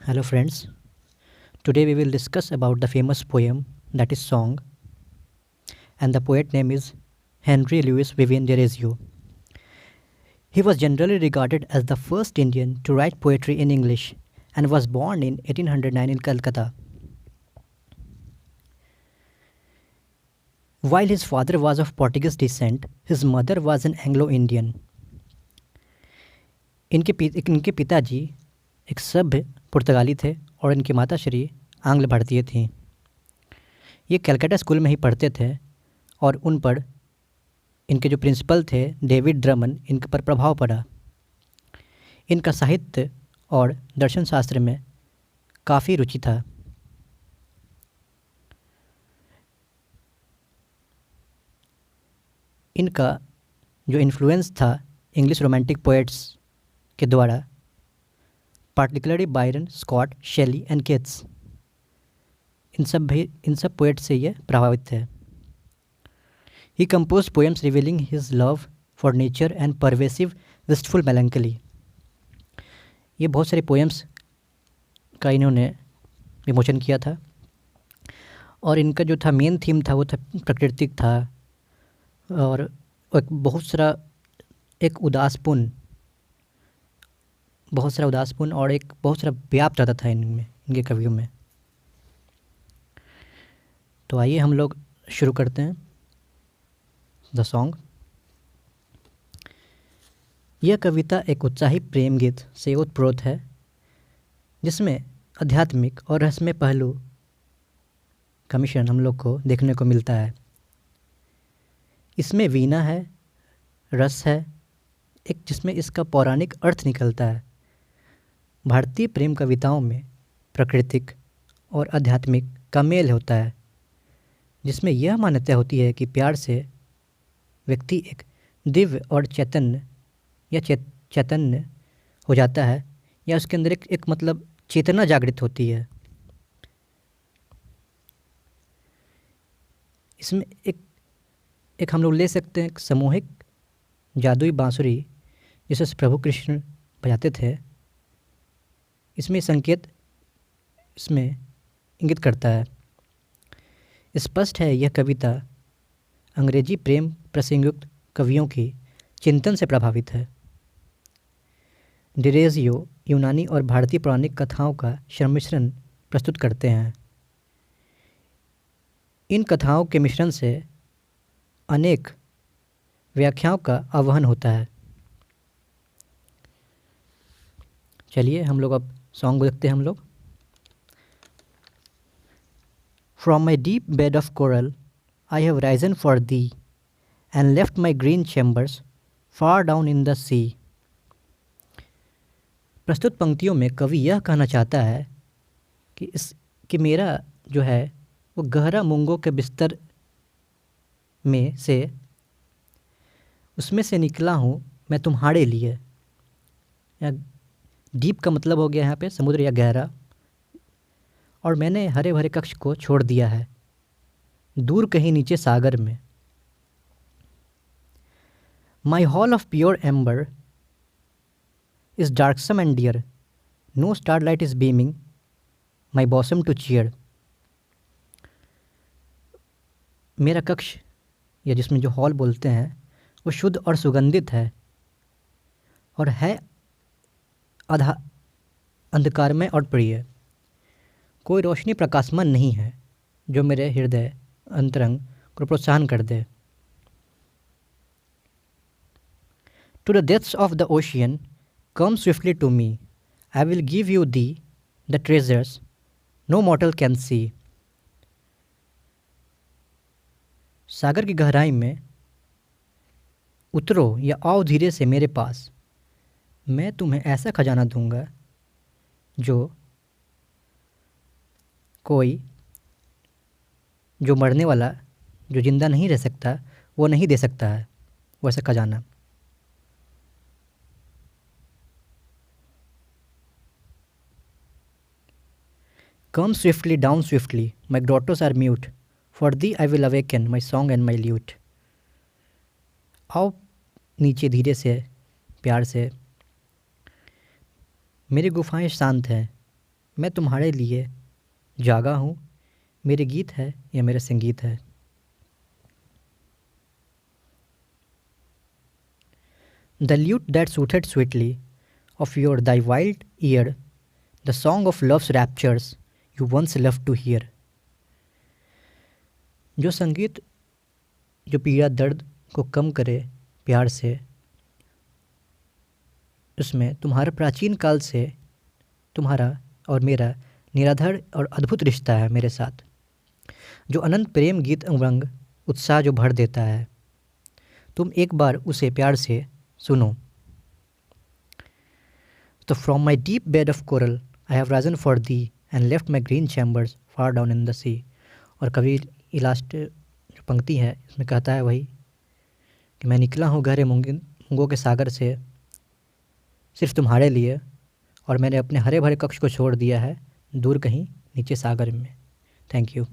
Hello friends, today we will discuss about the famous poem that is Song, and the poet name is Henry Louis Vivian Derizio. He was generally regarded as the first Indian to write poetry in English and was born in 1809 in Calcutta. While his father was of Portuguese descent, his mother was an Anglo-Indian. इनके पिताजी एक सभ्य पुर्तगाली थे और इनकी माताश्री आंग्ल भारतीय थीं। ये कलकत्ता स्कूल में ही पढ़ते थे और उन पर इनके जो प्रिंसिपल थे डेविड ड्रमन, इनके पर प्रभाव पड़ा। इनका साहित्य और दर्शन शास्त्र में काफ़ी रुचि था। इनका जो इन्फ्लुएंस था इंग्लिश रोमांटिक पोएट्स के द्वारा, particularly Byron, Scott, Shelley and Keats, इन सब पोएट्स से ये प्रभावित थे। He compose poems revealing his love for nature and pervasive wistful melancholy. ये बहुत सारे पोएम्स का इन्होंने विमोचन किया था और इनका जो था मेन थीम था वो था प्राकृतिक था और एक बहुत सारा उदासपूर्ण और एक बहुत सारा व्याप्त रहता था इनमें, इनके कवियों में। तो आइए हम लोग शुरू करते हैं द सॉन्ग। यह कविता एक उत्साही प्रेम गीत से ओतप्रोत है जिसमें आध्यात्मिक और रहस्यमय पहलू का मिश्रण हम लोग को देखने को मिलता है। इसमें वीणा है, रस है, एक जिसमें इसका पौराणिक अर्थ निकलता है। भारतीय प्रेम कविताओं में प्राकृतिक और आध्यात्मिक का मेल होता है, जिसमें यह मान्यता होती है कि प्यार से व्यक्ति एक दिव्य और चैतन्य हो जाता है या उसके अंदर एक मतलब चेतना जागृत होती है। इसमें एक हम लोग ले सकते हैं एक सामूहिक जादुई बांसुरी जिसे प्रभु कृष्ण बजाते थे। इसमें संकेत इसमें इंगित करता है। स्पष्ट है यह कविता अंग्रेजी प्रेम प्रसंगयुक्त कवियों की चिंतन से प्रभावित है। डिरेजियो यूनानी और भारतीय पौराणिक कथाओं का सम्मिश्रण प्रस्तुत करते हैं। इन कथाओं के मिश्रण से अनेक व्याख्याओं का आह्वान होता है। चलिए हम लोग अब सॉन्ग देखते हैं हम लोग। From my deep bed of coral I have risen for thee and left my green chambers far down in the sea। प्रस्तुत पंक्तियों में कवि यह कहना चाहता है कि मेरा जो है वो गहरा मूंगों के बिस्तर में से उसमें से निकला हूँ मैं तुम्हारे लिए। या डीप का मतलब हो गया यहाँ पे समुद्र या गहरा, और मैंने हरे भरे कक्ष को छोड़ दिया है दूर कहीं नीचे सागर में। My hall of pure amber is darksome and dear, no star light is beaming my bosom to cheer. मेरा कक्ष या जिसमें जो हॉल बोलते हैं वो शुद्ध और सुगंधित है और है अंधकारमय और प्रिय। कोई रोशनी प्रकाशमान नहीं है जो मेरे हृदय अंतरंग को प्रोत्साहन कर दे। To the depths of the ocean come swiftly to me, I will give you the treasures no mortal can see. सागर की गहराई में उतरो या आओ धीरे से मेरे पास, मैं तुम्हें ऐसा खजाना दूंगा जो कोई जो मरने वाला जो जिंदा नहीं रह सकता वो नहीं दे सकता है वैसा खजाना। Come swiftly down swiftly my daughters are mute, for thee I will awaken my song and my lute. आओ नीचे धीरे से प्यार से, मेरी गुफाएं शांत हैं, मैं तुम्हारे लिए जागा हूँ, मेरे गीत है या मेरे संगीत है। The lute that suited sweetly of your thy wild ear, the song of love's raptures you once loved to hear। जो संगीत जो पीड़ा दर्द को कम करे प्यार से, उसमें तुम्हारा प्राचीन काल से तुम्हारा और मेरा निराधर और अद्भुत रिश्ता है मेरे साथ, जो अनंत प्रेम गीत उमंग उत्साह जो भर देता है। तुम एक बार उसे प्यार से सुनो। तो from my deep bed of coral I have risen for thee and left my green chambers far down in the sea. और कवि लास्ट जो पंक्ति है इसमें कहता है वही कि मैं निकला हूँ गहरे मूंगों के सागर से सिर्फ तुम्हारे लिए, और मैंने अपने हरे भरे कक्ष को छोड़ दिया है दूर कहीं नीचे सागर में। Thank you.